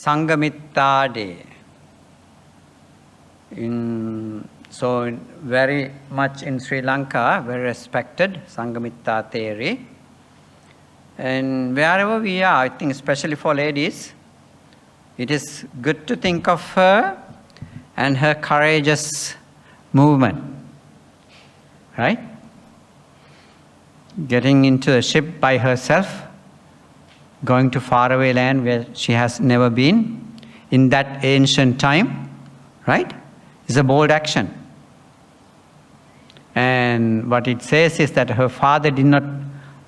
Sanghamitta day. So very much in Sri Lanka, very respected Sanghamitta theory. And wherever we are, I think especially for ladies, it is good to think of her and her courageous movement, right? Getting into a ship by herself, going to faraway land where she has never been in that ancient time, right? It's a bold action. And what it says is that her father did not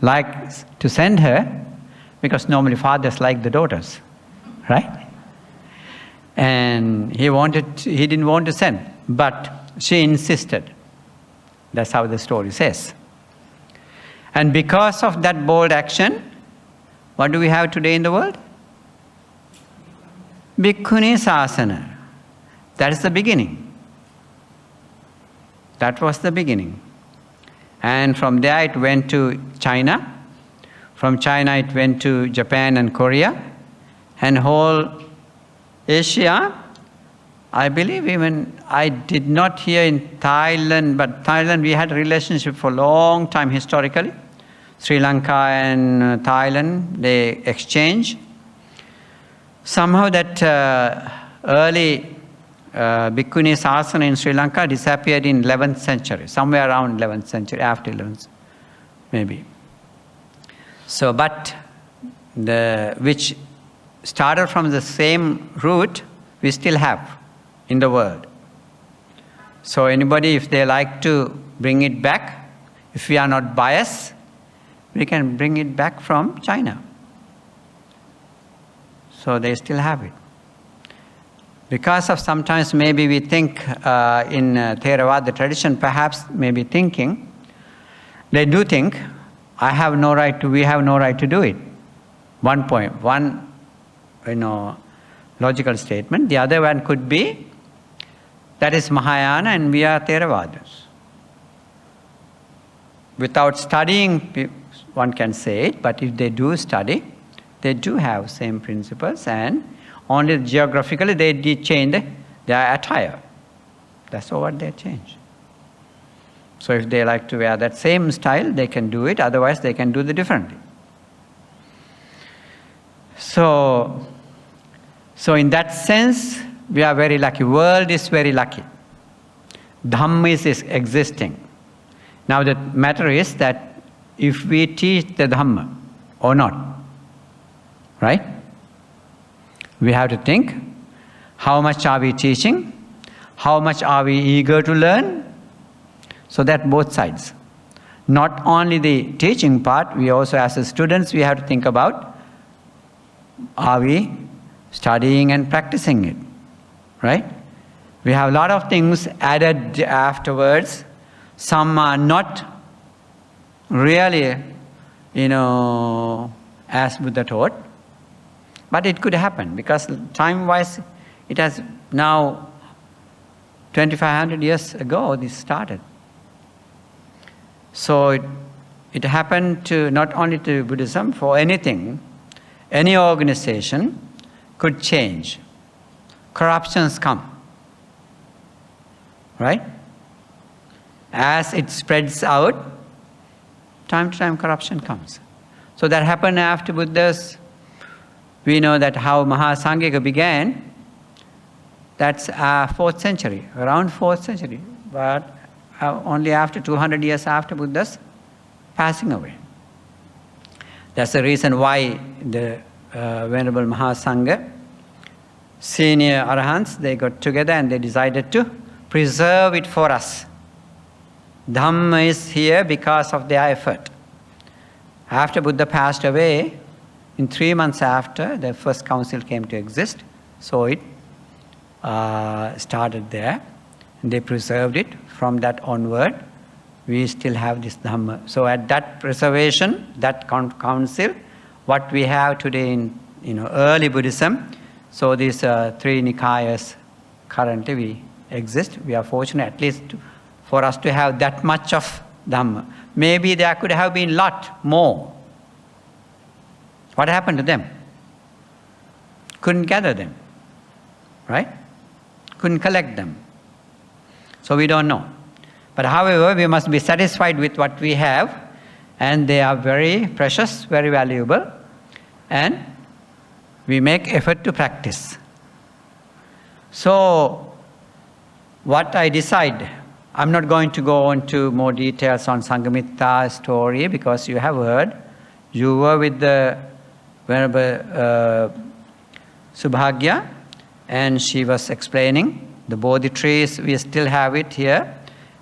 like to send her, because normally fathers like the daughters, right? And he didn't want to send, but she insisted. That's how the story says. And because of that bold action, what do we have today in the world? Bhikkhuni Sasana. That is the beginning. That was the beginning. And from there it went to China. From China it went to Japan and Korea. And whole Asia, I believe even, I did not hear in Thailand, but Thailand we had a relationship for a long time historically. Sri Lanka and Thailand, they exchange. Somehow that early Bhikkhuni Sasana in Sri Lanka disappeared in 11th century, somewhere around 11th century, after 11th, maybe. So, but which started from the same root, we still have in the world. So anybody, if they like to bring it back, if we are not biased, we can bring it back from China. So they still have it. Because of sometimes maybe we think in Theravada tradition, perhaps maybe thinking, they do think, we have no right to do it. One logical statement. The other one could be, that is Mahayana and we are Theravadas. Without studying, one can say it, but if they do study, they do have same principles, and only geographically they did change their attire. That's all what they change. So if they like to wear that same style, they can do it, otherwise they can do it differently. So in that sense, we are very lucky. World is very lucky. Dhamma is existing. Now the matter is that if we teach the Dhamma or not, right? We have to think, how much are we teaching? How much are we eager to learn? So that both sides. Not only the teaching part, we also as students, we have to think about, are we studying and practicing it, right? We have a lot of things added afterwards. Some are not really, as Buddha taught. But it could happen, because time-wise, it has now 2,500 years ago this started. So it happened to not only to Buddhism, for anything, any organization could change. Corruptions come, right? As it spreads out, time to time corruption comes. So that happened after Buddha's. We know that how Mahasanghika began, that's 4th century, around 4th century, but only after 200 years after Buddha's passing away. That's the reason why the Venerable Mahasangha, senior Arahants, they got together and they decided to preserve it for us. Dhamma is here because of their effort. After Buddha passed away, in 3 months after, the first council came to exist, so it started there. And they preserved it. From that onward, we still have this Dhamma. So at that preservation, that council, what we have today in early Buddhism, so these 3 Nikayas currently we exist. We are fortunate at least for us to have that much of Dhamma. Maybe there could have been a lot more. What happened to them? couldn't gather them, right? Couldn't collect them. So we don't know. But however, we must be satisfied with what we have, and they are very precious, very valuable, and we make effort to practice. So what I decide, I'm not going to go into more details on Sanghamitta's story because you have heard. You were with the Venerable Subhagya, and she was explaining the Bodhi trees. We still have it here,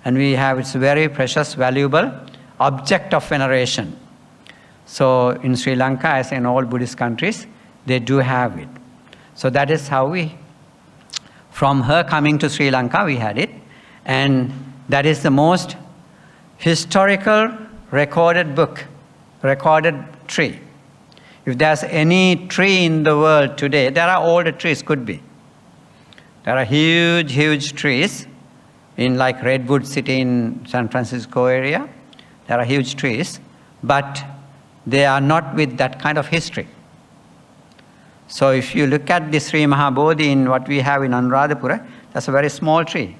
and we have its very precious, valuable object of veneration. So in Sri Lanka, as in all Buddhist countries, they do have it. So that is how from her coming to Sri Lanka, we had it. And that is the most historical recorded tree. If there's any tree in the world today, there are older trees, could be. There are huge, huge trees in like Redwood City in San Francisco area. There are huge trees, but they are not with that kind of history. So if you look at the Sri Mahabodhi in what we have in Anuradhapura, that's a very small tree,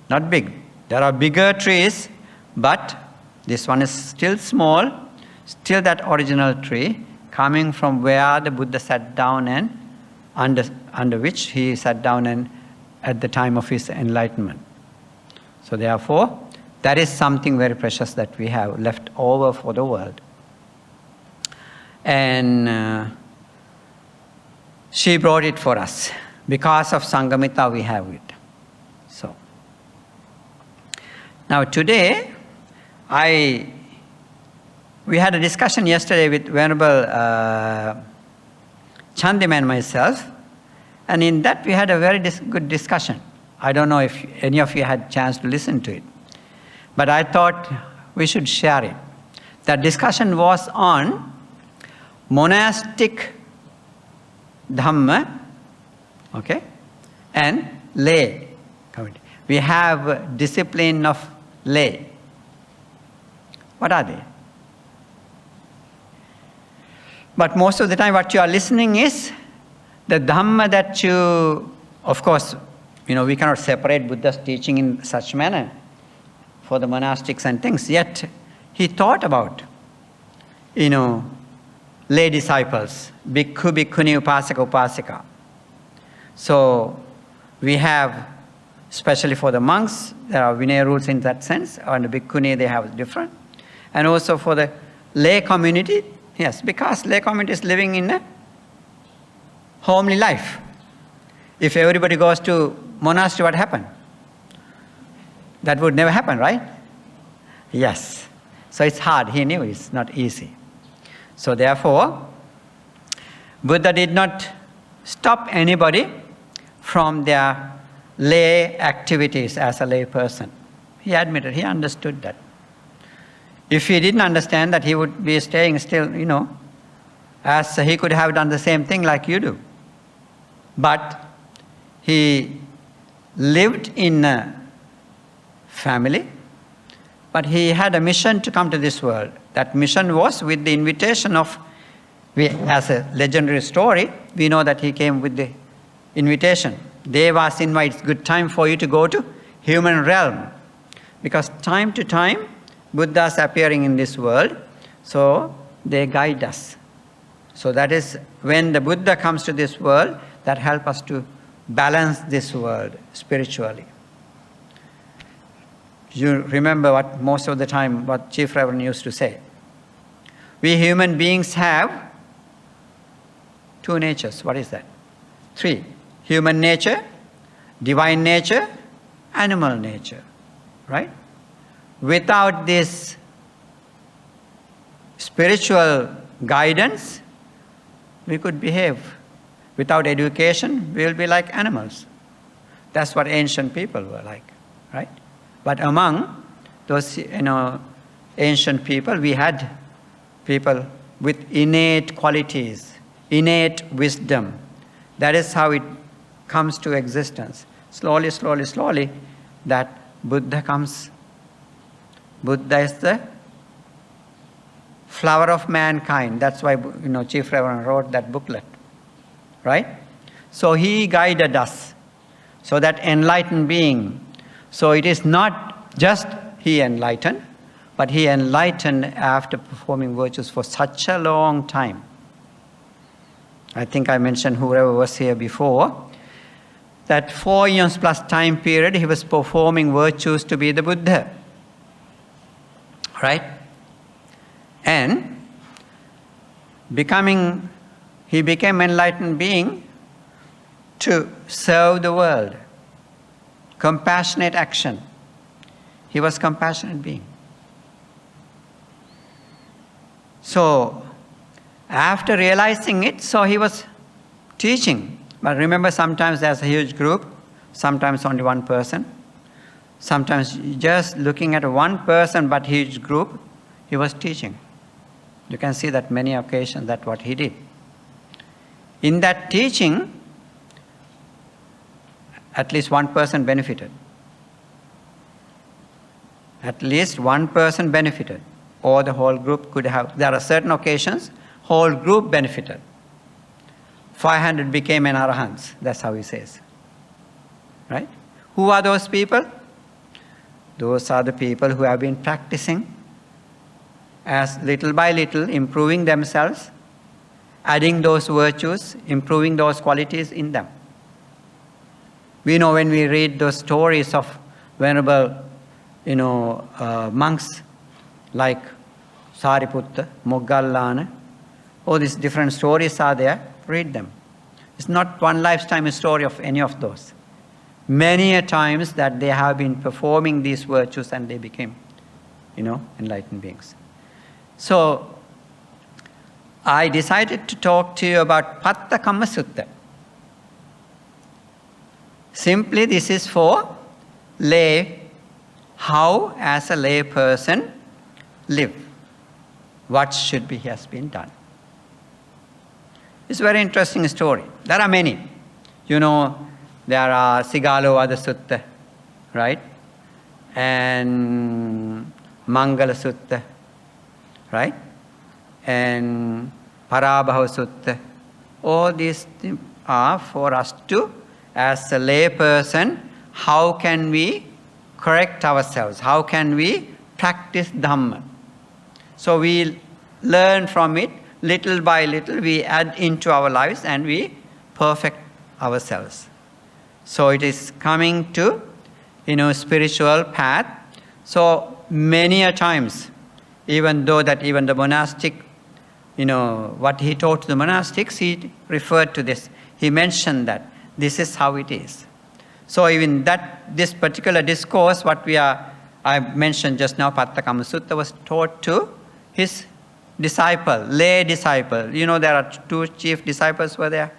not big. There are bigger trees, but this one is still small, still that original tree, coming from where the Buddha sat down and under which he sat down and at the time of his enlightenment. So therefore, that is something very precious that we have left over for the world. And she brought it for us. Because of Sanghamitta, we have it. So now today, we had a discussion yesterday with Venerable Chandim and myself, and in that we had a very good discussion. I don't know if any of you had a chance to listen to it, but I thought we should share it. That discussion was on monastic Dhamma, okay, and lay community. We have discipline of lay. What are they? But most of the time what you are listening is the Dhamma that you, of course, we cannot separate Buddha's teaching in such manner for the monastics and things. Yet he thought about, lay disciples, bhikkhu, bhikkhuni, upasaka, upasika. So we have, especially for the monks, there are Vinaya rules in that sense, and the bhikkhuni they have different. And also for the lay community, yes, because lay community is living in a homely life. If everybody goes to monastery, what happened? That would never happen, right? Yes. So it's hard. He knew it's not easy. So therefore, Buddha did not stop anybody from their lay activities as a lay person. He admitted, he understood that. If he didn't understand that, he would be staying still, as he could have done the same thing like you do. But he lived in a family, but he had a mission to come to this world. That mission was with the invitation of, as a legendary story, we know that he came with the invitation. Devas invite, it's good time for you to go to human realm. Because time to time, Buddhas appearing in this world, so they guide us. So that is when the Buddha comes to this world, that helps us to balance this world spiritually. You remember what most of the time what Chief Reverend used to say. We human beings have two natures. What is that? Three. Human nature, divine nature, animal nature. Right? Without this spiritual guidance, we could behave. Without education, we will be like animals. That's what ancient people were like, right? But among those, ancient people, we had people with innate qualities, innate wisdom. That is how it comes to existence. Slowly, slowly, slowly, that Buddha comes. Buddha is the flower of mankind. That's why, Chief Reverend wrote that booklet. right? So he guided us. So that enlightened being. So it is not just he enlightened, but he enlightened after performing virtues for such a long time. I think I mentioned, whoever was here before, that 4 years plus time period he was performing virtues to be the Buddha. Right? And he became enlightened being to serve the world. Compassionate action. He was compassionate being. So, after realizing it, so he was teaching. But remember, sometimes there's a huge group, sometimes only one person. Sometimes just looking at one person but huge group, he was teaching. You can see that many occasions that's what he did. In that teaching, at least one person benefited. At least one person benefited. Or the whole group could have. There are certain occasions, whole group benefited. 500 became an arahants. That's how he says. Right? Who are those people? Those are the people who have been practicing as little by little, improving themselves, adding those virtues, improving those qualities in them. We know when we read those stories of venerable, monks like Sariputta, Moggallana, all these different stories are there. Read them. It's not one lifetime story of any of those. Many a times that they have been performing these virtues and they became, enlightened beings. So, I decided to talk to you about Patta Kamma Sutta. Simply, this is for lay, how as a lay person live. What should be has been done. It's a very interesting story. There are many. There are Sigalovada Sutta, right? And Mangala Sutta, right? And Parabhava Sutta. All these are for us to, as a lay person, how can we correct ourselves? How can we practice Dhamma? So we learn from it, little by little, we add into our lives and we perfect ourselves. So it is coming to, spiritual path. So many a times, even the monastic, what he taught to the monastics, he referred to this. He mentioned that this is how it is. So even this particular discourse, I mentioned just now, Patta Kamma Sutta was taught to his disciple, lay disciple. There are two chief disciples were there,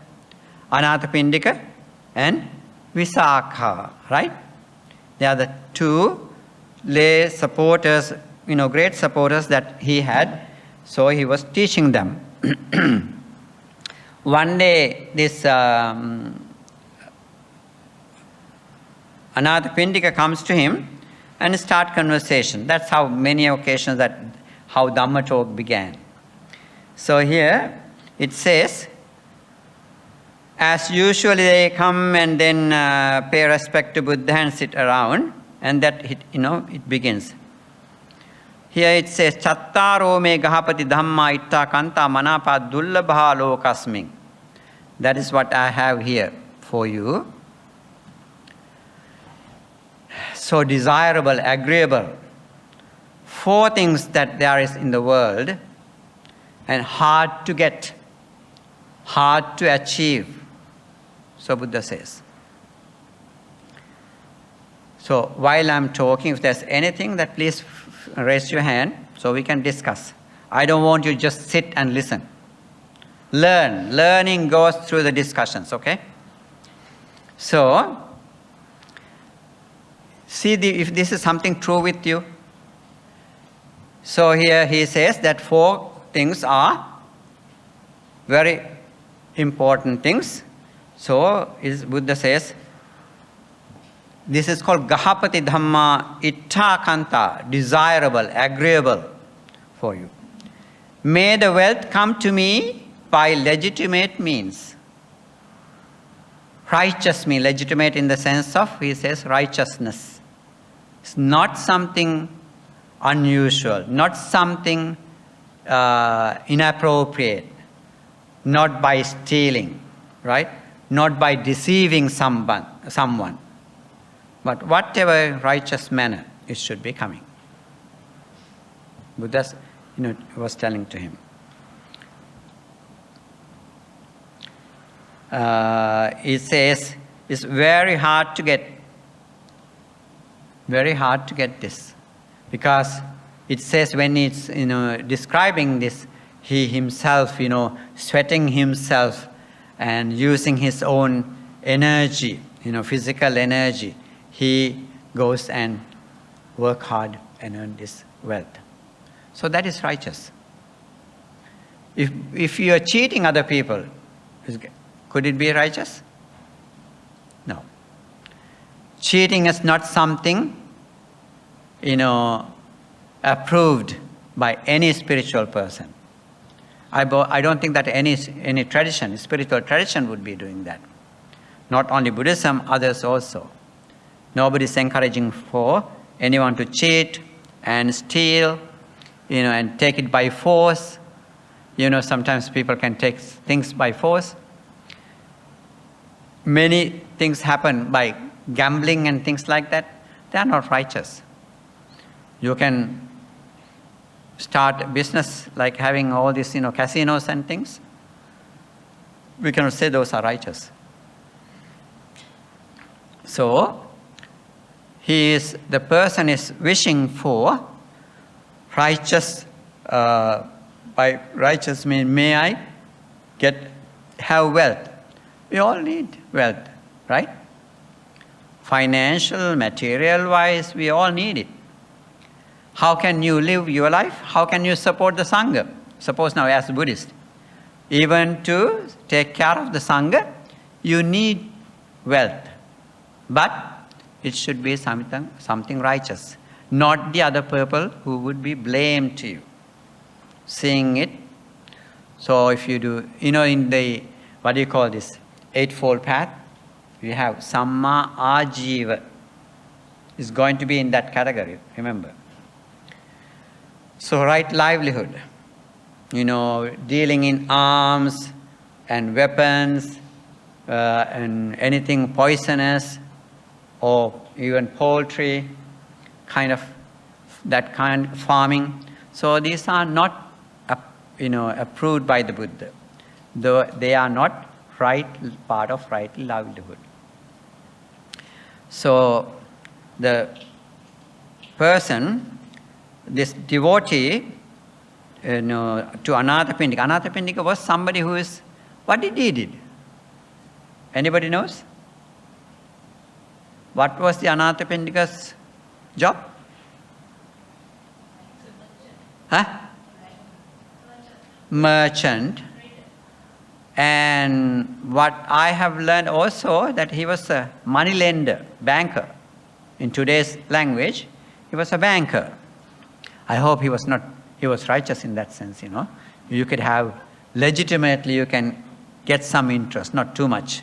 Anathapindika and Visakha, right? They are the two lay supporters, great supporters that he had. So he was teaching them. One day, this Anathapindika comes to him and start conversation. That's how many occasions how Dhamma talk began. So here it says, as usually they come and then pay respect to Buddha and sit around, and that it begins. Here it says, Chattaro me gahapati dhamma itta kanta manapa dullabha lokasming. That is what I have here for you. So desirable, agreeable. 4 things that there is in the world and hard to get, hard to achieve. So Buddha says. So while I'm talking, if there's anything, that please raise your hand so we can discuss. I don't want you to just sit and listen. Learn. Learning goes through the discussions, okay? So, see if this is something true with you. So here he says that 4 things are very important things. So Buddha says, this is called Gahapati Dhamma Itta Kanta, desirable, agreeable for you. May the wealth come to me by legitimate means. Righteous means legitimate in the sense of, he says, righteousness. It's not something unusual, not something inappropriate, not by stealing, right? Not by deceiving someone. But whatever righteous manner, it should be coming. Buddha was telling to him. It says, it's very hard to get this. Because it says when it's, describing this, he himself, sweating himself and using his own energy, physical energy, he goes and work hard and earn this wealth. So that is righteous. If you are cheating other people, could it be righteous? No. Cheating is not something, approved by any spiritual person. I don't think that any tradition, spiritual tradition, would be doing that. Not only Buddhism, others also. Nobody is encouraging for anyone to cheat and steal, and take it by force. Sometimes people can take things by force. Many things happen by gambling and things like that. They are not righteous. You can start a business like having all these, casinos and things. We cannot say those are righteous. So, the person is wishing for righteous. By righteous means, may I have wealth? We all need wealth, right? Financial, material-wise, we all need it. How can you live your life? How can you support the Sangha? Suppose now as a Buddhist, even to take care of the Sangha, you need wealth. But it should be something righteous, not the other people who would be blamed to you. Seeing it. So if you do, in the, what do you call this? Eightfold Path, you have Samma Ajiva. It's going to be in that category, remember. So right livelihood, dealing in arms and weapons and anything poisonous or even poultry, that kind of farming. So these are not, approved by the Buddha. Though they are not part of right livelihood. So the person, this devotee, to Anathapindika. Anathapindika was somebody who is, what did he did? Anybody knows? What was the Anathapindika's job? Merchant. And what I have learned also, that he was a money lender, banker. In today's language, he was a banker. I hope he was righteous in that sense, You could have, legitimately you can get some interest, not too much.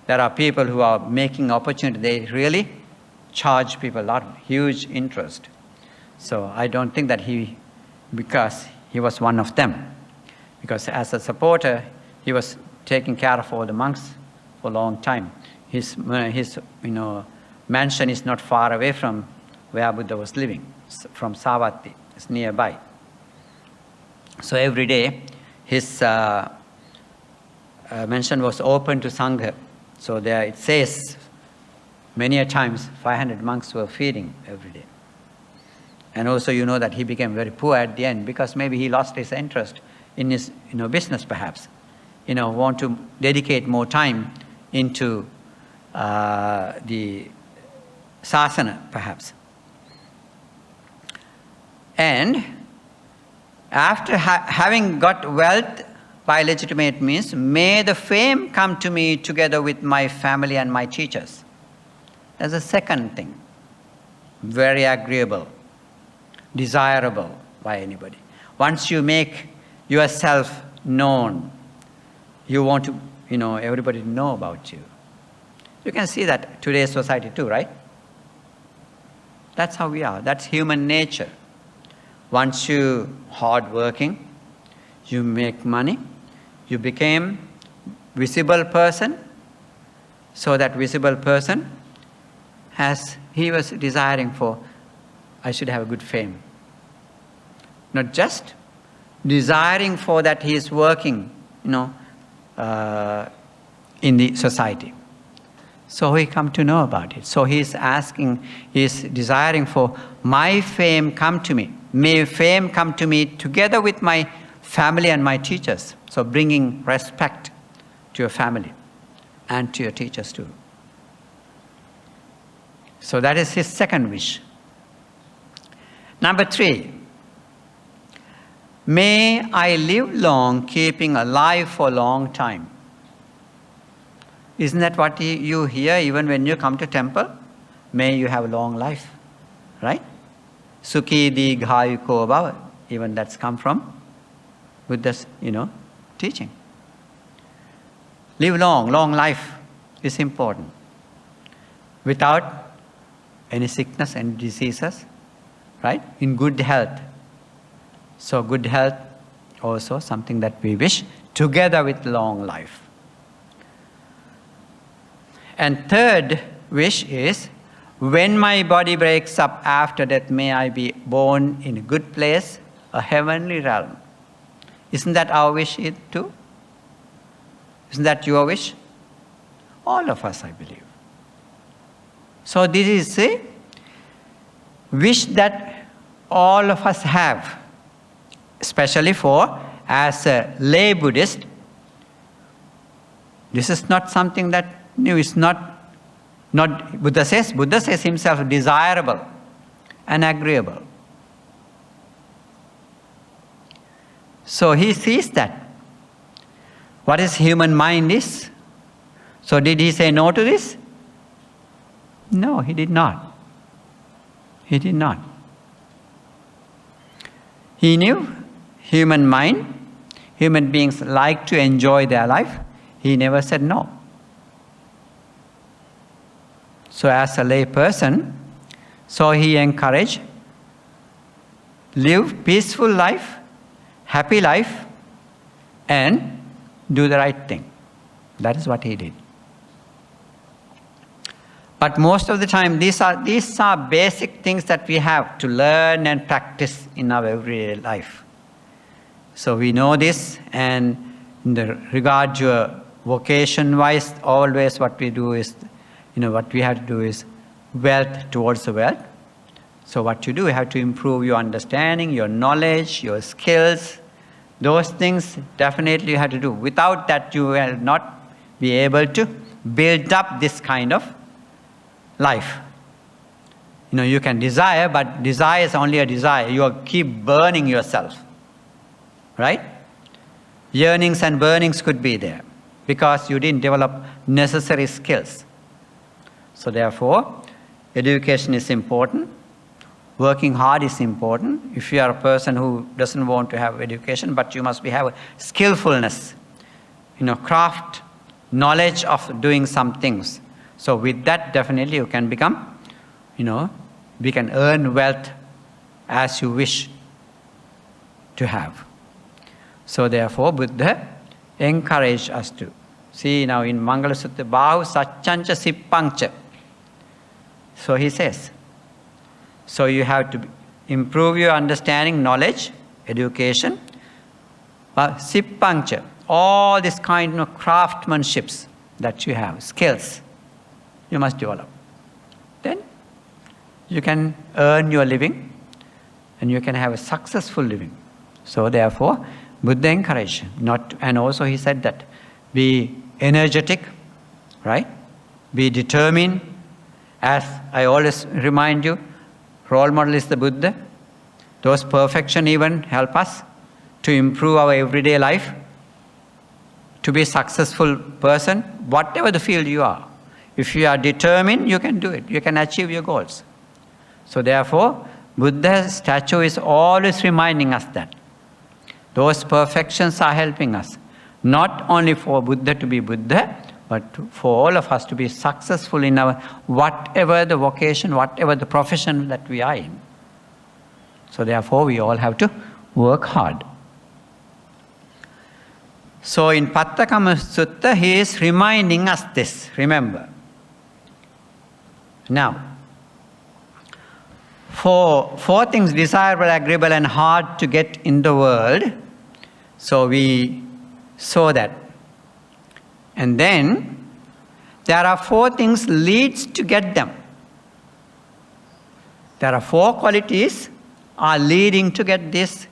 There are people who are making opportunity, they really charge people a lot of huge interest. So I don't think that because he was one of them. Because as a supporter, he was taking care of all the monks for a long time. His mansion is not far away from where Buddha was living, from Savatthi. It's nearby. So every day, his mansion was open to Sangha. So there it says, many a times, 500 monks were feeding every day. And also that he became very poor at the end because maybe he lost his interest in his business perhaps. Want to dedicate more time into the sasana perhaps. And after having got wealth by legitimate means, may the fame come to me together with my family and my teachers. That's the second thing. Very agreeable, desirable by anybody. Once you make yourself known, you want to, everybody to know about you. You can see that today's society too, right? That's how we are. That's human nature. Once you hardworking, you make money, you became visible person. So that visible person he was desiring for, I should have a good fame. Not just desiring for that he is working, in the society. So he come to know about it. So he's desiring for my fame come to me. May fame come to me together with my family and my teachers. So bringing respect to your family and to your teachers too. So that is his second wish. Number 3, may I live long, keeping alive for a long time. Isn't that what you hear even when you come to temple? May you have a long life, right? Sukhi Digghayuko Bhava. Even that's come from Buddha's, teaching. Live long life is important. Without any sickness and diseases, right? In good health. So good health also something that we wish, together with long life. And third wish is, when my body breaks up after death, may I be born in a good place, a heavenly realm. Isn't that our wish too? Isn't that your wish? All of us, I believe. So this is a wish that all of us have, especially as a lay Buddhist. This is not something that new. It's not Buddha says himself desirable and agreeable. So he sees that. What is human mind is. So did he say no to this? No, he did not. He did not. He knew human mind, human beings like to enjoy their life. He never said no. So as a lay person, so he encouraged, live peaceful life, happy life, and do the right thing. That is what he did. But most of the time, these are basic things that we have to learn and practice in our everyday life. So we know this, and in the regard to vocation-wise, always what we do is, what we have to do is wealth towards the wealth. So what you do, you have to improve your understanding, your knowledge, your skills. Those things definitely you have to do. Without that, you will not be able to build up this kind of life. You can desire, but desire is only a desire. You keep burning yourself. Right? Yearnings and burnings could be there because you didn't develop necessary skills. So therefore, education is important. Working hard is important. If you are a person who doesn't want to have education, but you must have skillfulness, craft, knowledge of doing some things. So with that, definitely you can become, we can earn wealth as you wish to have. So therefore, Buddha encouraged us to. See now in Mangala Sutta, Bahu Satchancha Sippancha. So he says, so you have to improve your understanding, knowledge, education. Sippancha, all this kind of craftsmanships that you have, skills, you must develop. Then you can earn your living and you can have a successful living. So therefore, Buddha encouraged and also he said that be energetic, right? Be determined. As I always remind you, role model is the Buddha. Those perfection even help us to improve our everyday life, to be a successful person, whatever the field you are. If you are determined, you can do it. You can achieve your goals. So therefore, Buddha's statue is always reminding us that those perfections are helping us. Not only for Buddha to be Buddha, but for all of us to be successful in our whatever the vocation, whatever the profession that we are in. So therefore, we all have to work hard. So in Pattakama Sutta, he is reminding us this, remember. Now, for four things desirable, agreeable and hard to get in the world, so we saw that. And then, there are four things leads to get them. There are four qualities are leading to get this,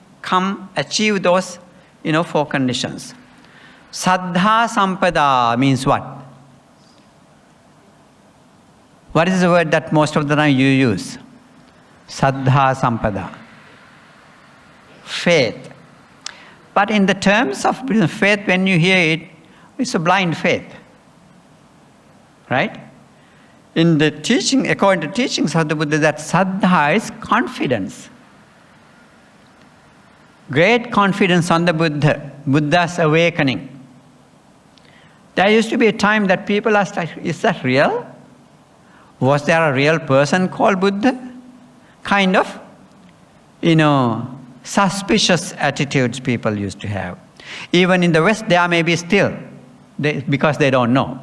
achieve those, four conditions. Saddha Sampada means what? What is the word that most of the time you use? Saddha Sampada. Faith. But in the terms of faith, when you hear it, it's a blind faith. Right? In the teaching, according to teachings of the Buddha, that Saddha is confidence. Great confidence on the Buddha's awakening. There used to be a time that people asked, is that real? Was there a real person called Buddha? Kind of, suspicious attitudes people used to have. Even in the West, there may be still, because they don't know.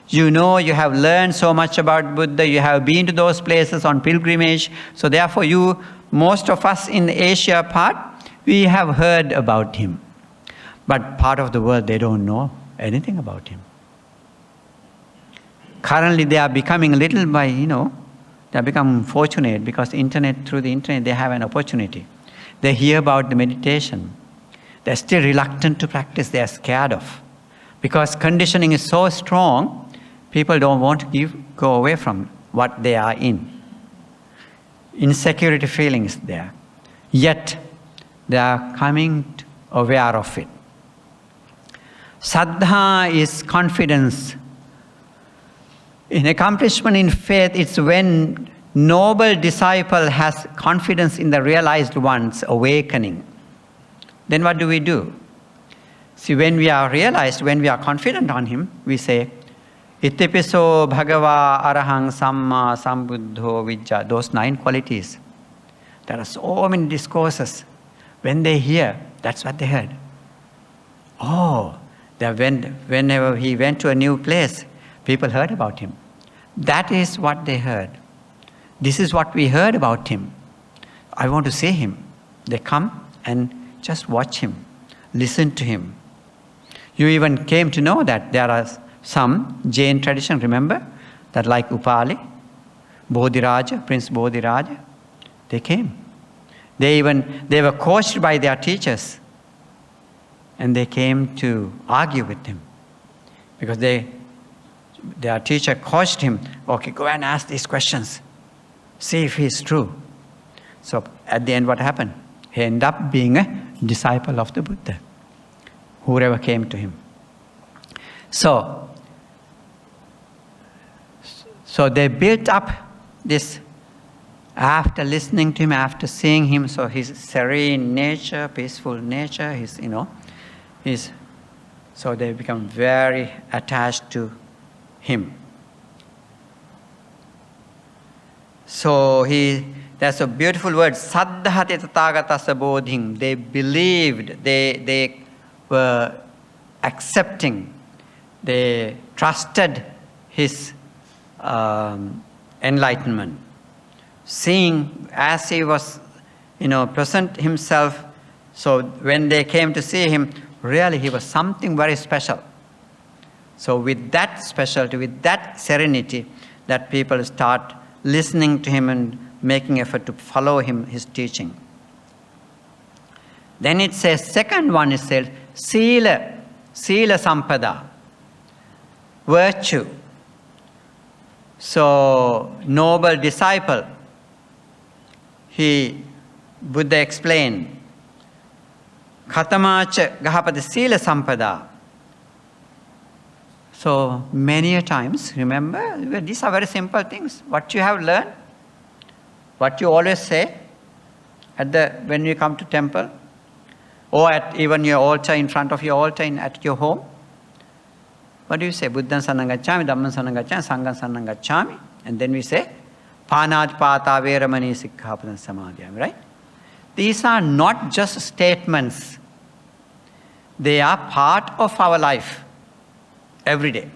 You have learned so much about Buddha, you have been to those places on pilgrimage, so therefore most of us in the Asia part, we have heard about him. But part of the world, they don't know anything about him. Currently, they are becoming a little by, they are becoming fortunate because through the internet, they have an opportunity. They hear about the meditation. They're still reluctant to practice. They are scared of. Because conditioning is so strong, people don't want to go away from what they are in. Insecurity feelings there. Yet, they are coming aware of it. Saddha is confidence. In accomplishment in faith, it's when noble disciple has confidence in the realized one's awakening. Then what do we do? See, when we are realized, when we are confident on him, we say, Itipiso Bhagava Arahang Samma Sambuddho Vijja, those 9 qualities. There are so many discourses. When they hear, that's what they heard. Oh, whenever he went to a new place, people heard about him. That is what they heard. This is what we heard about him. I want to see him. They come and just watch him, listen to him. You even came to know that there are some Jain tradition, remember? That like Upali, Bodhiraja, Prince Bodhiraja, they came. They were coached by their teachers. And they came to argue with him. Because their teacher coached him, okay, go and ask these questions. See if he's true. So at the end, what happened? He ended up being a disciple of the Buddha, whoever came to him. So they built up this, after listening to him, after seeing him, so his serene nature, peaceful nature, so they become very attached to him. So there's a beautiful word, Saddhati Tathagatasa Bodhing. They believed, they were accepting, they trusted his enlightenment. Seeing as he was, present himself, so when they came to see him, really he was something very special. So with that specialty, with that serenity, that people start listening to him and making effort to follow his teaching. Then it says, second one is said, Sila Sampada, virtue. So, noble disciple, Buddha explained, Khatamacha Gahapati Sila Sampada. So, many a times, remember, these are very simple things. What you have learned, what you always say when you come to temple, or at even your altar, in front of your altar at your home. What do you say? Buddham saranam gacchami, Dhammam saranam gacchami, Sangham saranam gacchami. And then we say, Panatipata veramani sikkhapadam samadhiyami, right? These are not just statements. They are part of our life every day.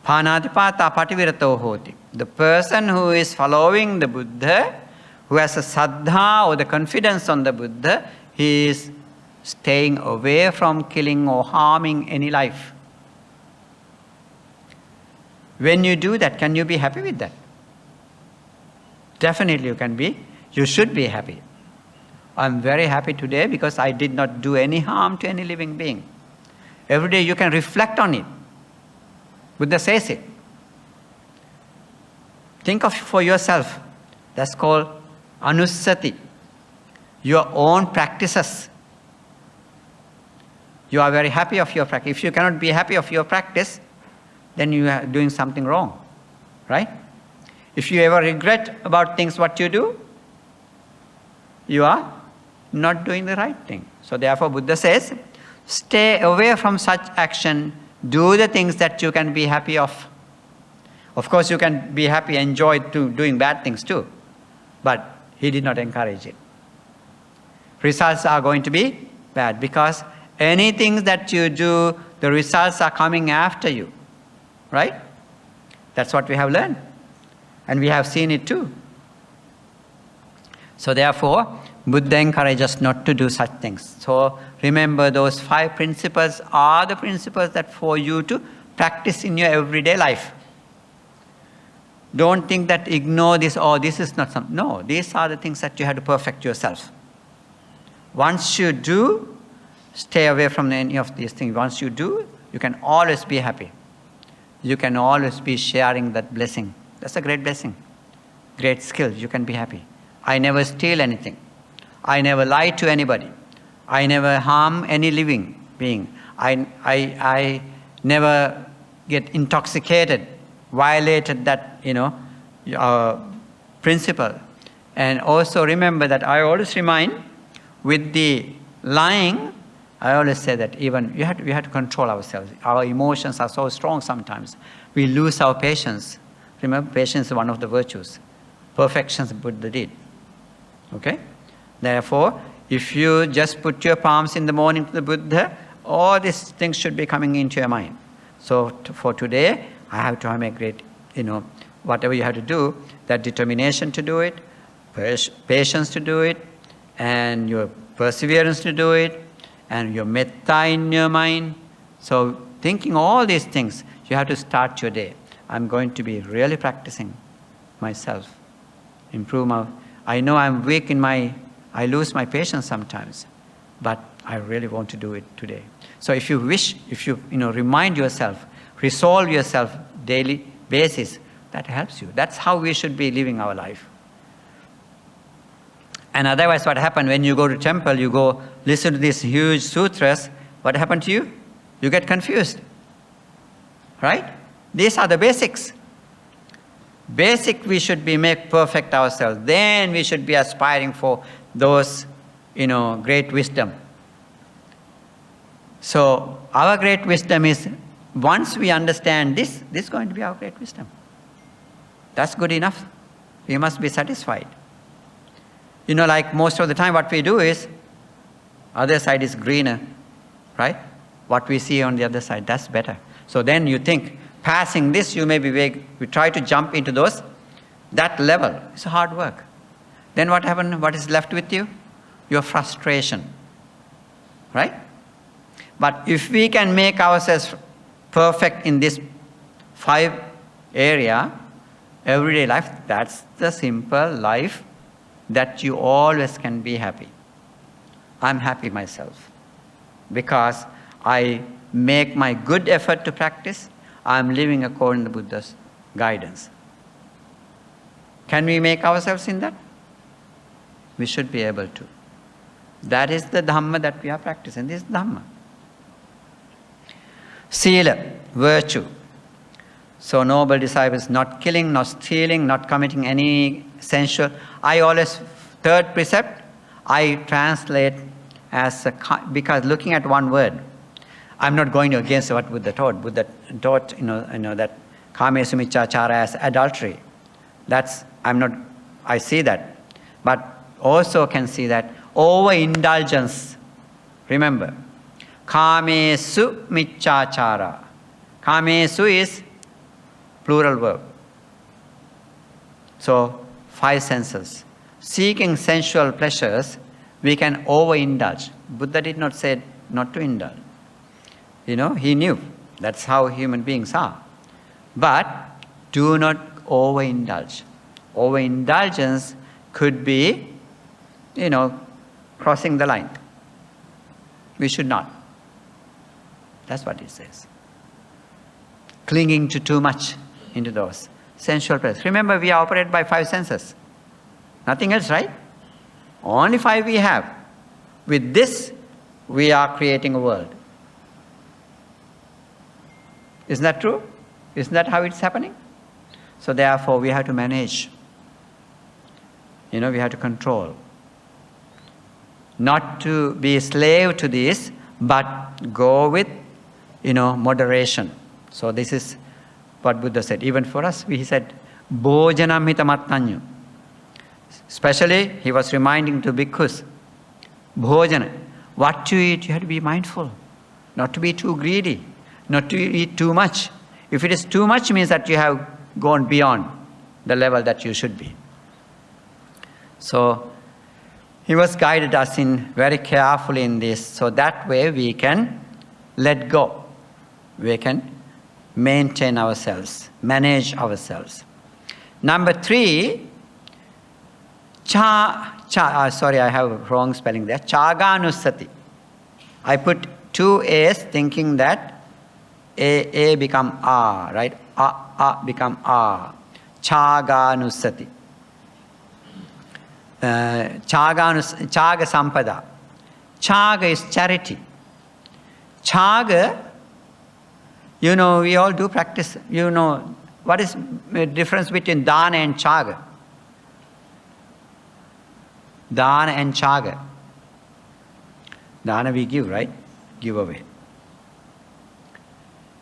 Panatipata pativirato hoti. The person who is following the Buddha, who has a saddha or the confidence on the Buddha, he is staying away from killing or harming any life. When you do that, can you be happy with that? Definitely you can be. You should be happy. I'm very happy today because I did not do any harm to any living being. Every day you can reflect on it. Buddha says it. Think of it for yourself. That's called anussati. Your own practices. You are very happy of your practice. If you cannot be happy of your practice, then you are doing something wrong, right? If you ever regret about things what you do, you are not doing the right thing. So therefore Buddha says, stay away from such action, do the things that you can be happy of. Of course you can be happy, enjoy doing bad things too, but he did not encourage it. Results are going to be bad because anything that you do, the results are coming after you. Right? That's what we have learned. And we have seen it too. So therefore, Buddha encourages us not to do such things. So remember, those 5 principles are the principles that for you to practice in your everyday life. Don't think that ignore this, or this is not something. No, these are the things that you have to perfect yourself. Once you do, stay away from any of these things. Once you do, you can always be happy. You can always be sharing that blessing. That's a great blessing. Great skill. You can be happy. I never steal anything. I never lie to anybody. I never harm any living being. I never get intoxicated, violated that, principle. And also remember that I always remind, with the lying, I always say that even we have to control ourselves. Our emotions are so strong sometimes. We lose our patience. Remember, patience is one of the virtues. Perfection Buddha did. Okay? Therefore, if you just put your palms in the morning to the Buddha, all these things should be coming into your mind. So for today, I have to have a great, whatever you have to do, that determination to do it, patience to do it, and your perseverance to do it, and your metta in your mind. So thinking all these things, you have to start your day. I'm going to be really practicing myself. I know I'm weak I lose my patience sometimes, but I really want to do it today. So if you wish, remind yourself, resolve yourself daily basis, that helps you. That's how we should be living our life. And otherwise what happened when you go to temple, you go listen to these huge sutras, what happened to you? You get confused. Right? These are the basics. Basic we should be make perfect ourselves. Then we should be aspiring for those, great wisdom. So our great wisdom is, once we understand this is going to be our great wisdom. That's good enough. We must be satisfied. Like most of the time what we do is, other side is greener, right? What we see on the other side, that's better. So then you think, passing this, you may be vague. We try to jump into that level. It's hard work. Then what happens? What is left with you? Your frustration, right? But if we can make ourselves perfect in this 5 area, everyday life, that's the simple life that you always can be happy. I'm happy myself because I make my good effort to practice. I'm living according to Buddha's guidance. Can we make ourselves in that? We should be able to. That is the Dhamma that we are practicing. This is Dhamma. Sila, virtue. So noble disciples, not killing, not stealing, not committing any sensual. I always, 3rd precept, I translate as because looking at one word. I'm not going against what Buddha taught. Buddha taught, that kamesu miccāchāra as adultery. I see that. But also can see that overindulgence. Remember, kamesu miccāchāra. Kamesu is plural verb. So, 5 senses. Seeking sensual pleasures, we can overindulge. Buddha did not say not to indulge. He knew. That's how human beings are. But do not overindulge. Overindulgence could be, crossing the line. We should not. That's what it says. Clinging to too much into those sensual pleasures. Remember, we are operated by 5 senses. Nothing else, right? Only 5 we have. With this, we are creating a world. Isn't that true? Isn't that how it's happening? So therefore, we have to manage. We have to control. Not to be a slave to this, but go with, moderation. So this is what Buddha said. Even for us, he said, Bhojanam hitamattanyu. Especially, he was reminding to bhikkhus, Bhojana, what you eat, you have to be mindful. Not to be too greedy. Not to eat too much. If it is too much, it means that you have gone beyond the level that you should be. So, he was guided us in very carefully in this, so that way we can let go. We can maintain ourselves, manage ourselves. Number 3, sorry, I have wrong spelling there. Chaganusati. I put 2 A's thinking that A become A, right? A become A. Chaganusati. Chaga sampada. Chaga is charity. Chaga, we all do practice. What is the difference between dana and chaga? Dana and chaga. Dana we give, right? Give away.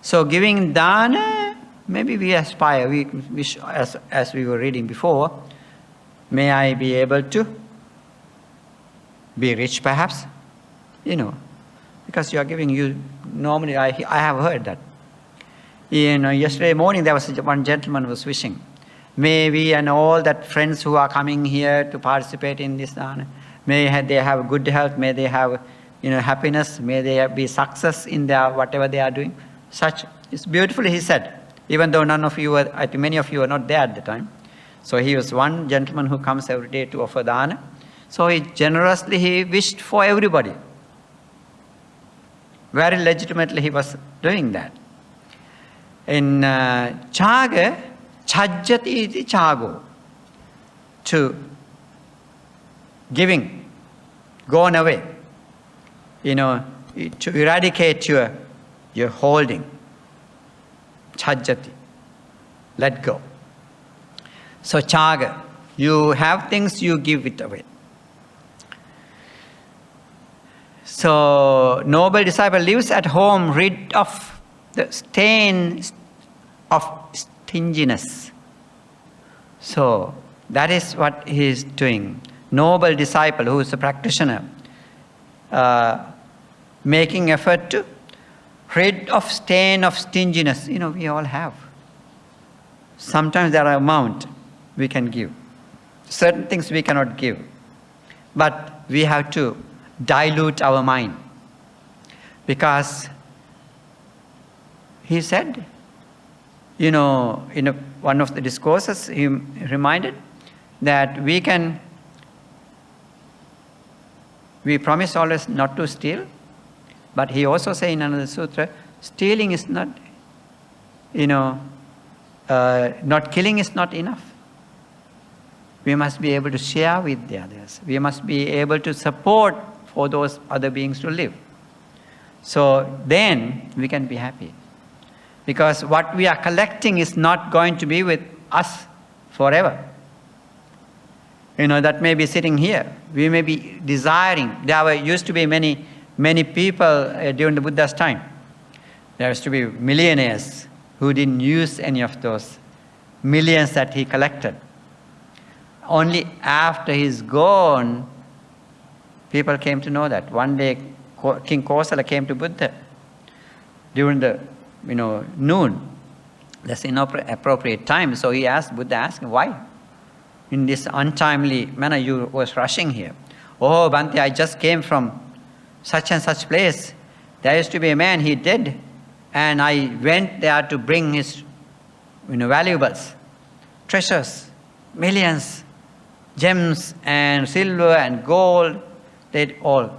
So giving dana, maybe we aspire, we as we were reading before, may I be able to be rich perhaps? Because you are giving, normally I have heard that. Yesterday morning there was one gentleman who was wishing, may we and all that friends who are coming here to participate in this dana, may they have good health, may they have happiness, may they be success in their whatever they are doing. Such, it's beautifully he said, even though none of you were, I think many of you were not there at the time. So he was one gentleman who comes every day to offer dana. So he wished for everybody. Very legitimately he was doing that. In chaga, chajjati iti chago, to giving, gone away, to eradicate your holding, chajjati, let go. So chaga, you have things, you give it away. So noble disciple lives at home rid of the stain of stinginess. So that is what he is doing. Noble disciple who is a practitioner, making effort to rid of stain of stinginess. We all have. Sometimes there are amount we can give. Certain things we cannot give. But we have to dilute our mind. Because he said, in one of the discourses, he reminded that we promise always not to steal, but he also said in another sutra, stealing is not, not killing is not enough. We must be able to share with the others. We must be able to support for those other beings to live. So then we can be happy. Because what we are collecting is not going to be with us forever. That may be sitting here. We may be desiring. There used to be many people during the Buddha's time. There used to be millionaires who didn't use any of those millions that he collected. Only after he's gone, people came to know that. One day, King Kosala came to Buddha during the noon. That's inappropriate time. So Buddha asked him, why? In this untimely manner you was rushing here. Oh, Bhante, I just came from such and such place. There used to be a man, he dead. And I went there to bring his valuables, treasures, millions, gems and silver and gold. They all.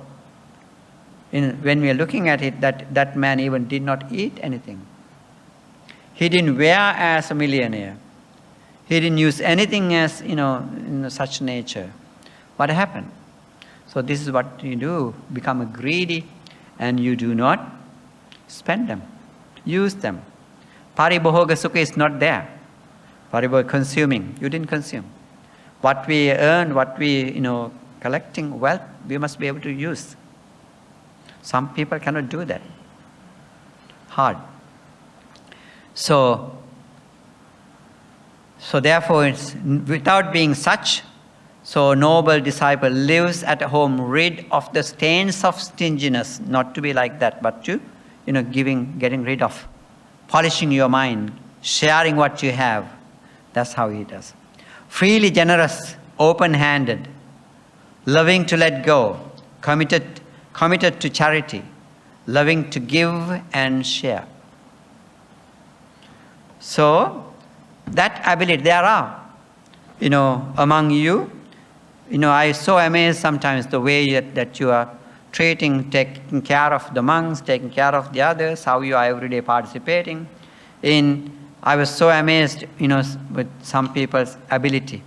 When we are looking at it, that man even did not eat anything. He didn't wear as a millionaire. He didn't use anything as, in such nature. What happened? So this is what you do. Become greedy and you do not spend them. Use them. Paribhoga sukha is not there. Paribhoga consuming. You didn't consume. What we earn, what we, collecting wealth, we must be able to use. Some people cannot do that. Hard. So therefore, it's without being such, so noble disciple lives at home rid of the stains of stinginess, not to be like that, but to, getting rid of, polishing your mind, sharing what you have. That's how he does. Freely generous, open-handed, loving to let go, committed to charity, loving to give and share. So, that ability, there are, among you, I'm so amazed sometimes the way that you are taking care of the monks, taking care of the others, how you are every day participating in. I was so amazed, with some people's ability.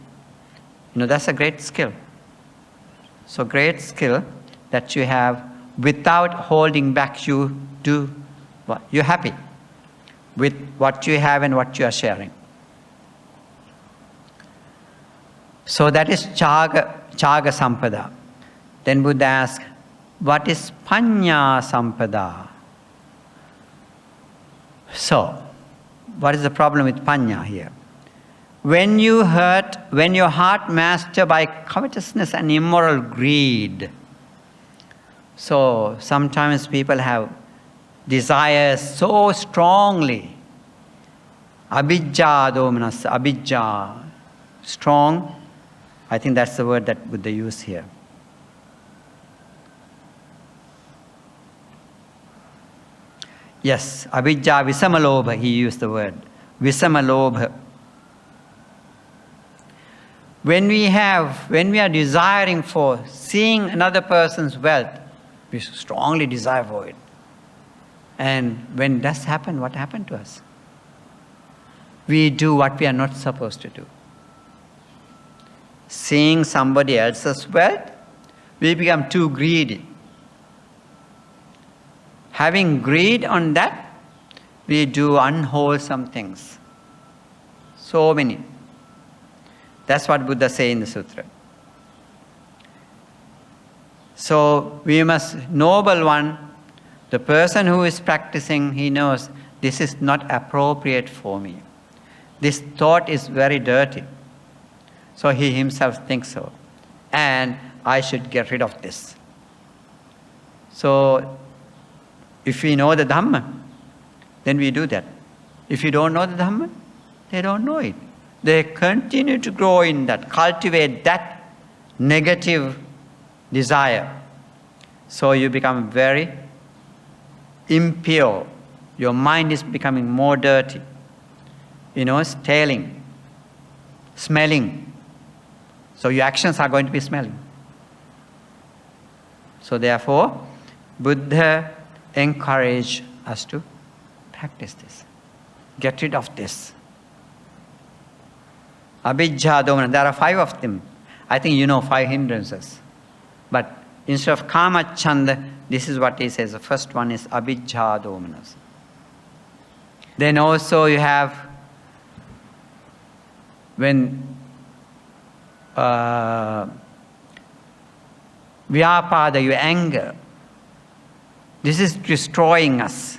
That's a great skill. So great skill that you have without holding back. You do what you're happy with what you have and what you are sharing. So that is Chaga Sampada. Then Buddha asks, what is Panya Sampada? So, what is the problem with Panya here? When your heart mastered by covetousness and immoral greed. So sometimes people have desires so strongly. Abhijja domanas, abhijja, strong. I think that's the word that Buddha used here. Yes, abhijja visamalobha, he used the word. Visamalobha. When we are desiring for seeing another person's wealth, we strongly desire for it. And when this happens, what happened to us? We do what we are not supposed to do. Seeing somebody else's wealth, we become too greedy. Having greed on that, we do unwholesome things. So many. That's what Buddha says in the sutra. So we must, noble one, the person who is practicing, he knows this is not appropriate for me. This thought is very dirty. So he himself thinks so. And I should get rid of this. So if we know the Dhamma, then we do that. If you don't know the Dhamma, they don't know it. They continue to grow in that, cultivate that negative desire. So you become very impure. Your mind is becoming more dirty. Stealing, smelling. So your actions are going to be smelling. So therefore, Buddha encouraged us to practice this. Get rid of this. Abhijja domana, there are 5 of them. I think 5 hindrances. But instead of kama chanda, this is what he says. The first one is abhijja domanas. Then also you have when vyapada, your anger. This is destroying us.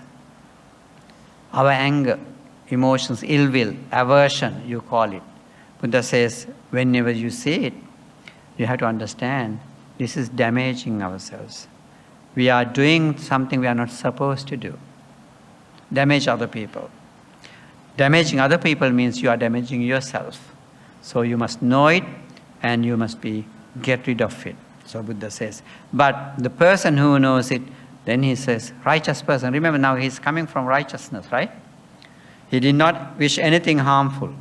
our anger, emotions, ill will, aversion, you call it. Buddha says, whenever you see it, you have to understand this is damaging ourselves. We are doing something we are not supposed to do. Damage other people. Damaging other people means you are damaging yourself. So you must know it and you must get rid of it. So Buddha says. But the person who knows it, then he says, righteous person. Remember now he's coming from righteousness, right? He did not wish anything harmful.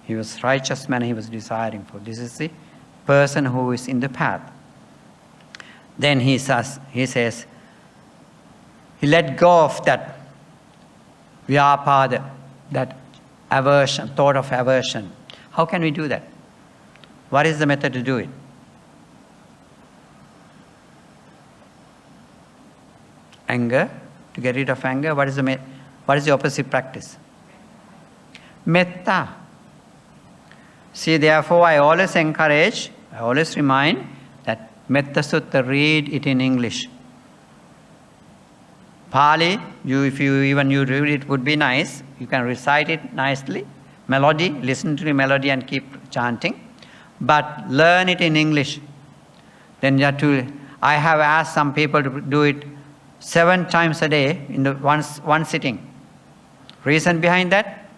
He was righteous man, he was desiring for. This is the person who is in the path. Then he says, he let go of that vyapada, that aversion, thought of aversion. How can we do that? What is the method to do it? Anger, to get rid of anger, what is the opposite practice? Metta. See, therefore, I always encourage, I always remind that Metta Sutta, read it in English. Pali, if you read it, would be nice. You can recite it nicely. Melody, listen to the melody and keep chanting. But learn it in English. Then you have to, I have asked some people to do it 7 times a day in the one sitting. Reason behind that?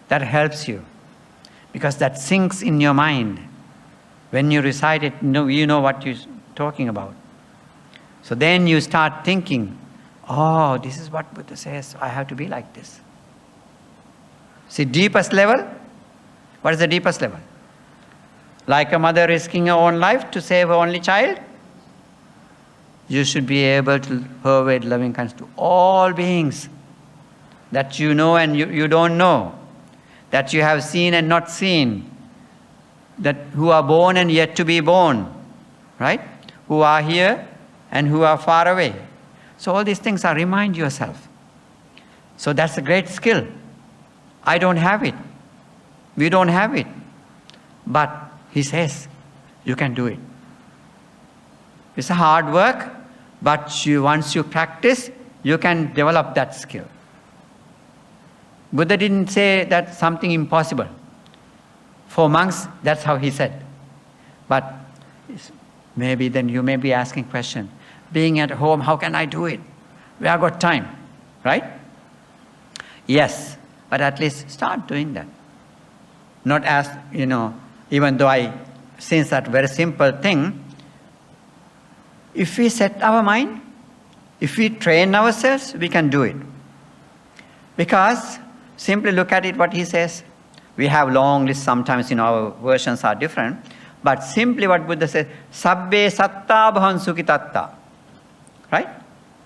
That helps you. Because that sinks in your mind. When you recite it, you know what you're talking about. So then you start thinking, oh, this is what Buddha says, I have to be like this. See, deepest level, what is the deepest level? Like a mother risking her own life to save her only child, you should be able to pervade loving kindness to all beings that you know and you don't know, that you have seen and not seen, that who are born and yet to be born, right? Who are here and who are far away. So all these things are remind yourself. So that's a great skill. I don't have it. We don't have it. But he says, you can do it. It's a hard work, but once you practice, you can develop that skill. Buddha didn't say that's something impossible. For monks, that's how he said. But maybe then you may be asking question, being at home, how can I do it? We have got time, right? Yes, but at least start doing that. Not as, even though since that very simple thing, if we set our mind, if we train ourselves, we can do it. Because simply look at it, what he says. We have long lists, sometimes our versions are different. But simply what Buddha says, Sabbe satta bhavan sukhitatta. Right?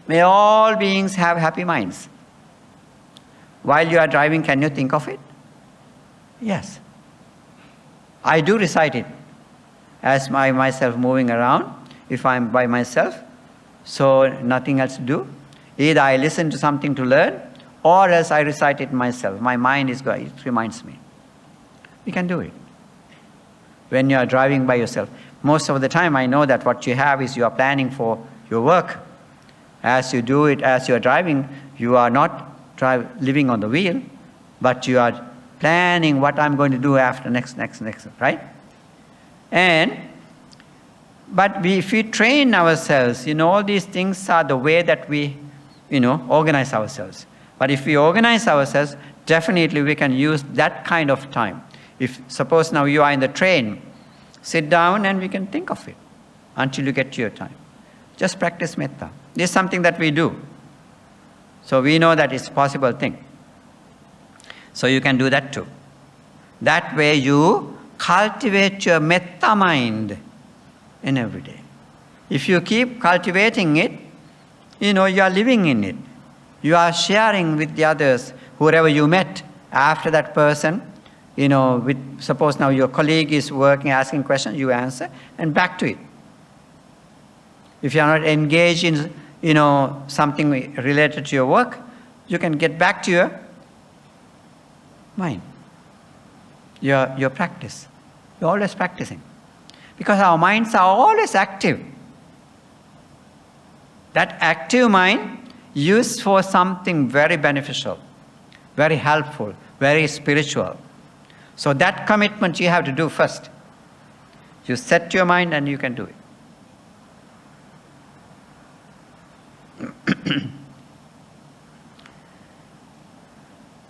May all beings have happy minds. While you are driving, can you think of it? Yes. I do recite it as myself moving around. If I'm by myself, so nothing else to do. Either I listen to something to learn, or else I recite it myself. My mind is going, it reminds me. You can do it. When you are driving by yourself. Most of the time I know that what you have is you are planning for your work. As you do it, as you are driving, you are not living on the wheel, but you are planning what I'm going to do after next, right? But if we train ourselves, all these things are the way that we, organize ourselves. But if we organize ourselves, definitely we can use that kind of time. If suppose now you are in the train, sit down and we can think of it until you get to your time. Just practice metta. This is something that we do. So we know that it's a possible thing. So you can do that too. That way you cultivate your metta mind in every day. If you keep cultivating it, you are living in it. You are sharing with the others, whoever you met after that person, suppose now your colleague is working, asking questions, you answer, and back to it. If you are not engaged in, something related to your work, you can get back to your mind, your practice. You're always practicing. Because our minds are always active. That active mind Use for something very beneficial, very helpful, very spiritual. So that commitment you have to do first. You set your mind and you can do it.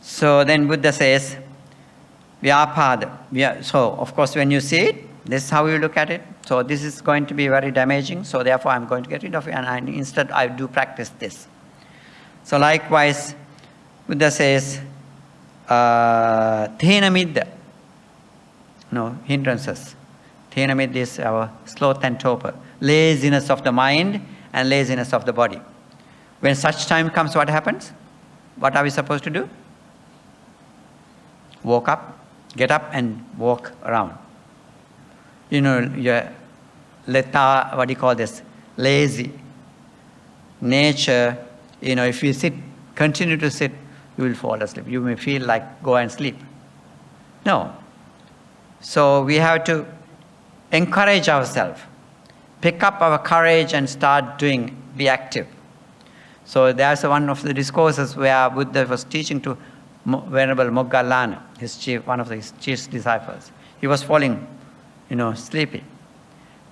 So then Buddha says, Vyapada. So of course when you see it, this is how you look at it. So this is going to be very damaging, so therefore I'm going to get rid of it, and instead I do practice this. So likewise, Buddha says, Thenamidda. No, hindrances. Thenamidda is our sloth and torpor. Laziness of the mind and laziness of the body. When such time comes, what happens? What are we supposed to do? Get up and walk around. You know, your what do you call this? Lazy nature. You know, if you continue to sit, you will fall asleep. You may feel like go and sleep. No. So we have to encourage ourselves. Pick up our courage and start doing, be active. So there's one of the discourses where Buddha was teaching to Venerable Moggallana, one of his chief disciples. He was falling, sleepy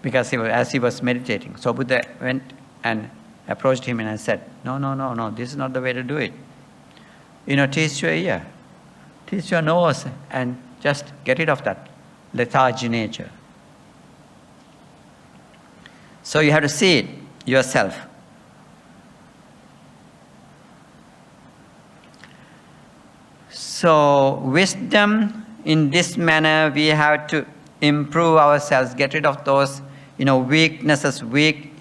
because as he was meditating. So Buddha went and approached him and said, no, this is not the way to do it. Teach your ear, teach your nose, and just get rid of that lethargy nature. So you have to see it yourself. So wisdom, in this manner, we have to improve ourselves, get rid of those, weaknesses, weak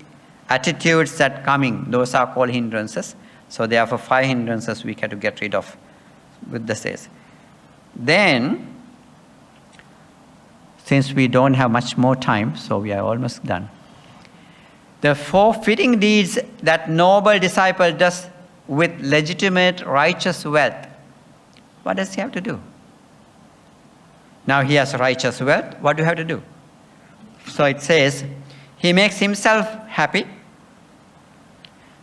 attitudes that coming. Those are called hindrances. So therefore 5 hindrances we have to get rid of, Buddha says. Then, since we don't have much more time, so we are almost done. The 4 fitting deeds that noble disciple does with legitimate righteous wealth. What does he have to do? Now he has righteous wealth. What do you have to do? So it says, he makes himself happy.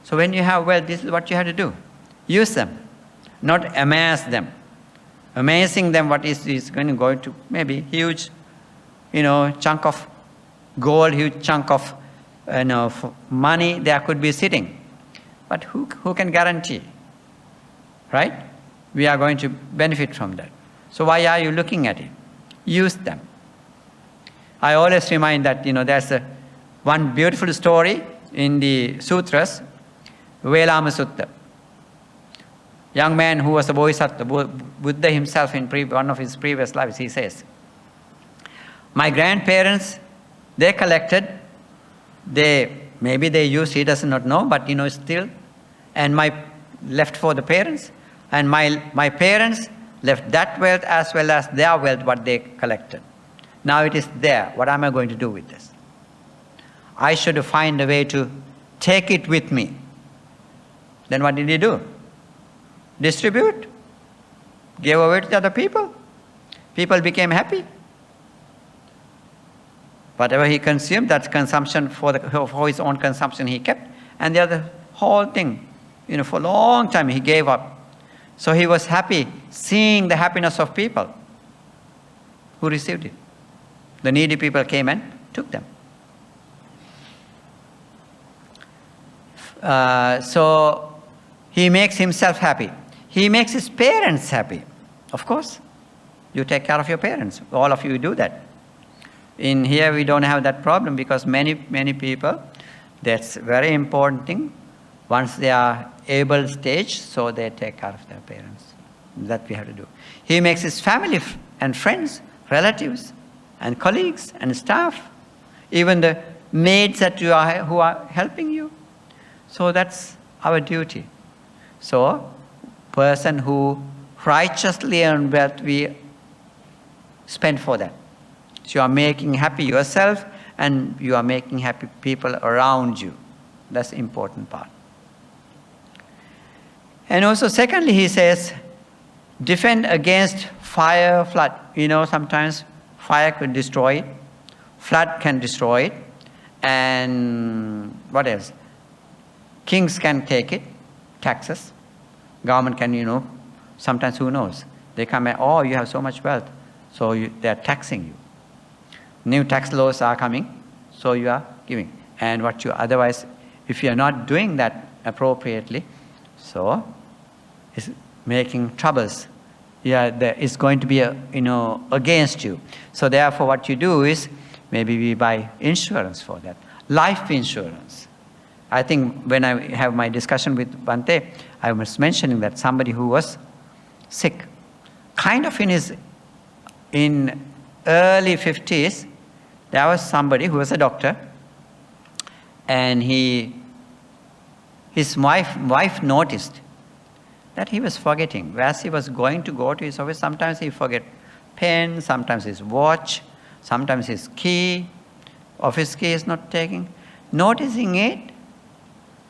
So when you have wealth, this is what you have to do. Use them, not amass them. Amassing them, what is going to go to maybe huge, chunk of gold, huge chunk of money there could be sitting. But who can guarantee? Right? We are going to benefit from that. So why are you looking at it? Use them. I always remind that, there's one beautiful story in the sutras, Velama Sutta. Young man who was a bodhisattva, Buddha himself in one of his previous lives, he says, my grandparents, they collected, maybe they used, he does not know, but still, and left for the parents, and my parents left that wealth as well as their wealth, what they collected. Now it is there. What am I going to do with this? I should find a way to take it with me. Then what did he do? Distribute. Gave away to other people. People became happy. Whatever he consumed, that's consumption for his own consumption he kept. And the other whole thing, for a long time he gave up. So he was happy seeing the happiness of people who received it. The needy people came and took them. So he makes himself happy. He makes his parents happy. Of course, you take care of your parents. All of you do that. In here we don't have that problem because many people, that's a very important thing. Once they are able stage, so they take care of their parents. That we have to do. He makes his family and friends, relatives, and colleagues and staff, even the maids who are helping you. So that's our duty. So, person who righteously earn wealth, we spend for that. So you are making happy yourself and you are making happy people around you. That's the important part. And also secondly, he says, defend against fire, flood. Sometimes fire could destroy it, flood can destroy it, and what else? Kings can take it, taxes. Government can, sometimes who knows? They come and, oh, you have so much wealth, so they are taxing you. New tax laws are coming, so you are giving. And what you otherwise, if you are not doing that appropriately, so it's making troubles. Yeah, there is going to be against you. So therefore, what you do is maybe we buy insurance for that, life insurance. I think when I have my discussion with Bhante, I was mentioning that somebody who was sick, kind of in early 50s, there was somebody who was a doctor, and his wife noticed that he was forgetting. Whereas he was going to go to his office, sometimes he forget pen, sometimes his watch, sometimes his key, office key is not taking. Noticing it,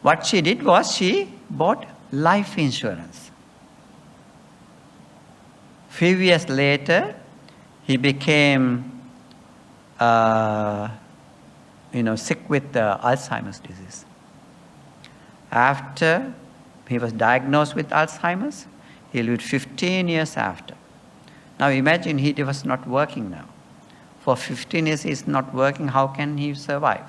what she did was she bought life insurance. Few years later, he became sick with Alzheimer's disease. After he was diagnosed with Alzheimer's, he lived 15 years after. Now imagine he was not working now. For 15 years he is not working, how can he survive?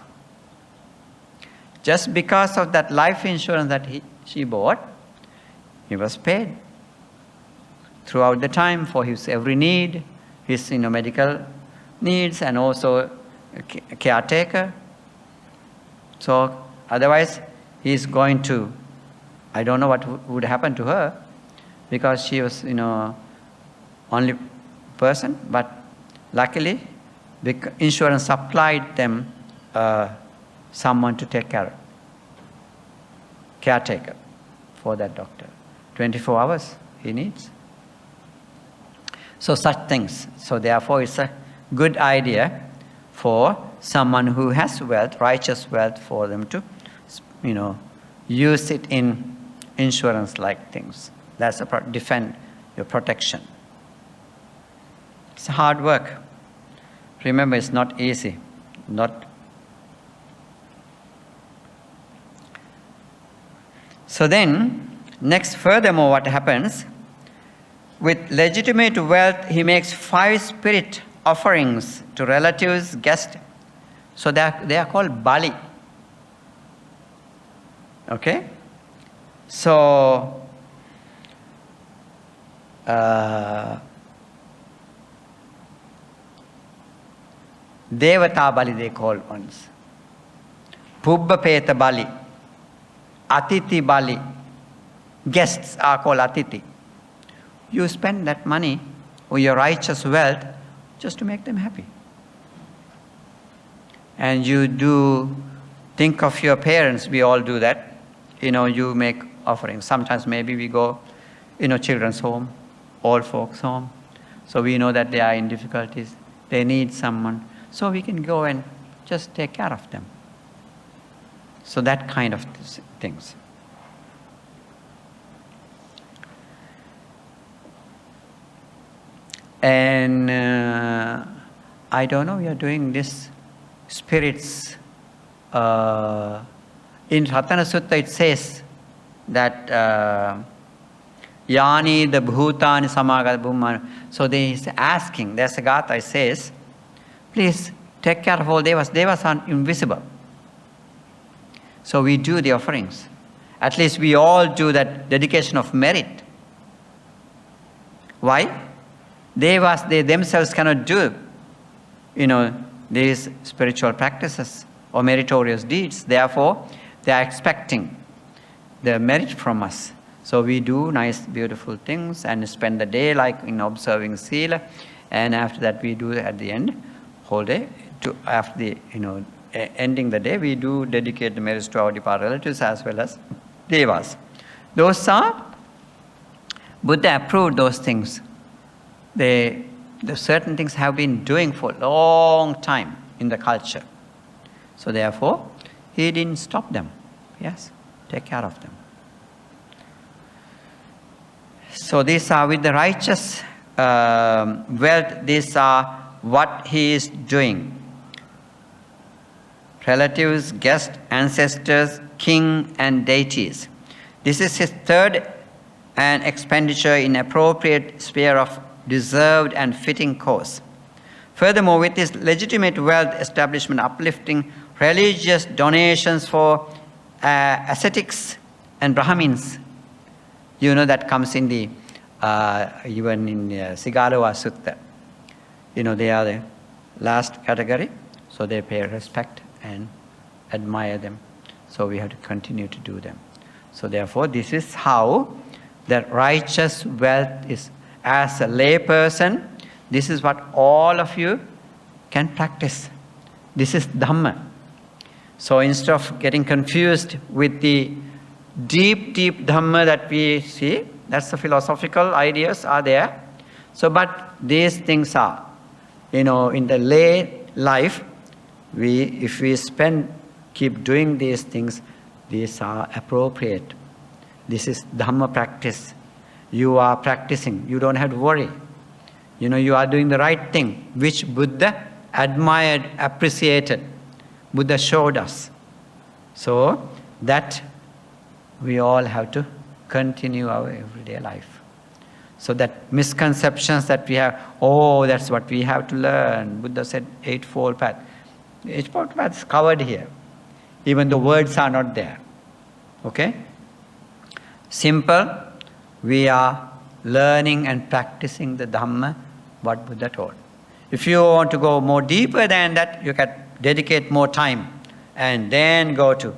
Just because of that life insurance that she bought, he was paid throughout the time for his every need, his medical needs, and also a caretaker. So otherwise he is going to, I don't know what would happen to her, because she was only person, but luckily the insurance supplied them someone to take care of, caretaker for that doctor. 24 hours he needs. So such things. So therefore it's a good idea for someone who has wealth, righteous wealth, for them to use it in insurance-like things. That's defend your protection. It's hard work. Remember, it's not easy. So then, next, furthermore, what happens? With legitimate wealth, he makes 5 spirit offerings to relatives, guests. So they are called Bali. Okay? So, Devata Bali they call ones. Pubbha Peta Bali. Atiti Bali. Guests are called Atiti. You spend that money or your righteous wealth just to make them happy. And you do think of your parents, we all do that. You make offerings. Sometimes maybe we go, children's home, old folks' home. So we know that they are in difficulties. They need someone. So we can go and just take care of them. So that kind of things. And I don't know, we are doing this spirits. In Ratana Sutta it says that Yani the Bhutani Samagata Bhumana. So they is asking, there's a Gatha it says, please take care of all devas. Devas are invisible. So we do the offerings. At least we all do that dedication of merit. Why? Devas, they themselves cannot do, these spiritual practices or meritorious deeds. Therefore, they are expecting the merit from us. So we do nice, beautiful things and spend the day like in observing Sila. And after that, we do at the end, whole day, after the, ending the day, we do dedicate the merits to our departed relatives as well as devas. Those are, Buddha approved those things. The certain things have been doing for a long time in the culture. So therefore, he didn't stop them. Yes, take care of them. So these are with the righteous wealth, these are what he is doing. Relatives, guests, ancestors, king and deities. This is his third and expenditure in appropriate sphere of deserved and fitting cause. Furthermore, with his legitimate wealth establishment uplifting religious donations for ascetics and Brahmins, you know that comes in the even in Sigalova Sutta. You know, they are the last category, so they pay respect and admire them. So we have to continue to do them. So therefore, this is how the righteous wealth is. As a lay person, this is what all of you can practice. This is Dhamma. So instead of getting confused with the deep, deep Dhamma that we see, that's the philosophical ideas are there. So, but these things are, you know, in the lay life, if we keep doing these things, these are appropriate. This is Dhamma practice. You are practicing. You don't have to worry. You know, you are doing the right thing, which Buddha admired, appreciated. Buddha showed us. So that we all have to continue our everyday life. So that misconceptions that we have, oh, that's what we have to learn. Buddha said Eightfold Path. Eightfold Path is covered here. Even the words are not there. Okay? Simple. We are learning and practicing the Dhamma, what Buddha taught. If you want to go more deeper than that, you can dedicate more time and then go to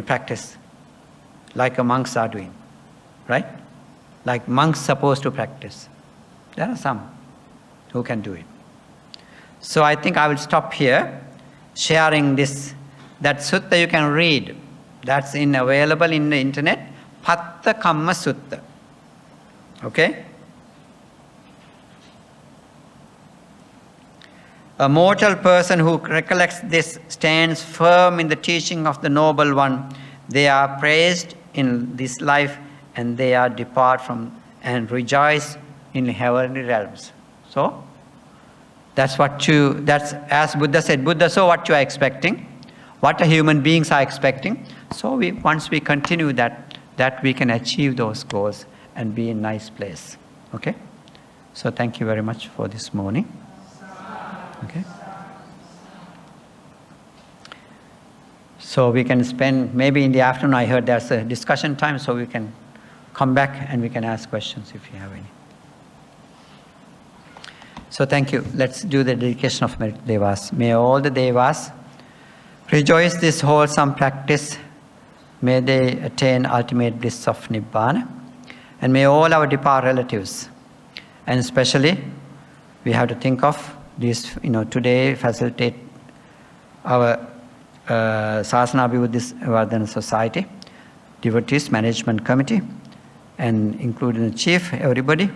practice like a monks are doing, right? Like monks supposed to practice. There are some who can do it. So I think I will stop here sharing this. That sutta you can read. That's available in the internet. Patta Kamma Sutta. Okay? A mortal person who recollects this stands firm in the teaching of the Noble One. They are praised in this life and they are depart from and rejoice in heavenly realms. So, that's as Buddha said, Buddha saw what you are expecting, what the human beings are expecting. So once we continue that we can achieve those goals and be in a nice place. Okay? So thank you very much for this morning. Okay? So we can spend, maybe in the afternoon, I heard there's a discussion time, so we can come back and we can ask questions if you have any. So thank you. Let's do the dedication of merit devas. May all the devas rejoice this wholesome practice. May they attain ultimate bliss of Nibbana. And may all our departed relatives, and especially we have to think of this, today facilitate our Sasana Buddhist Vardhana Society, Devotees Management Committee, and including the chief, everybody.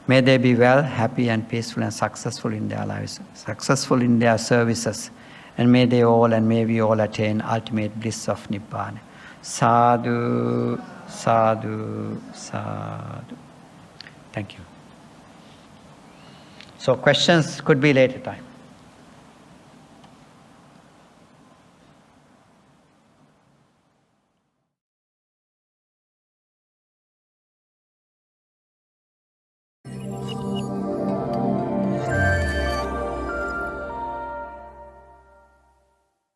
May they be well, happy and peaceful and successful in their lives, successful in their services. And may they all and may we all attain ultimate bliss of Nibbana. Sadhu, sadhu, sadhu. Thank you. So questions could be later time.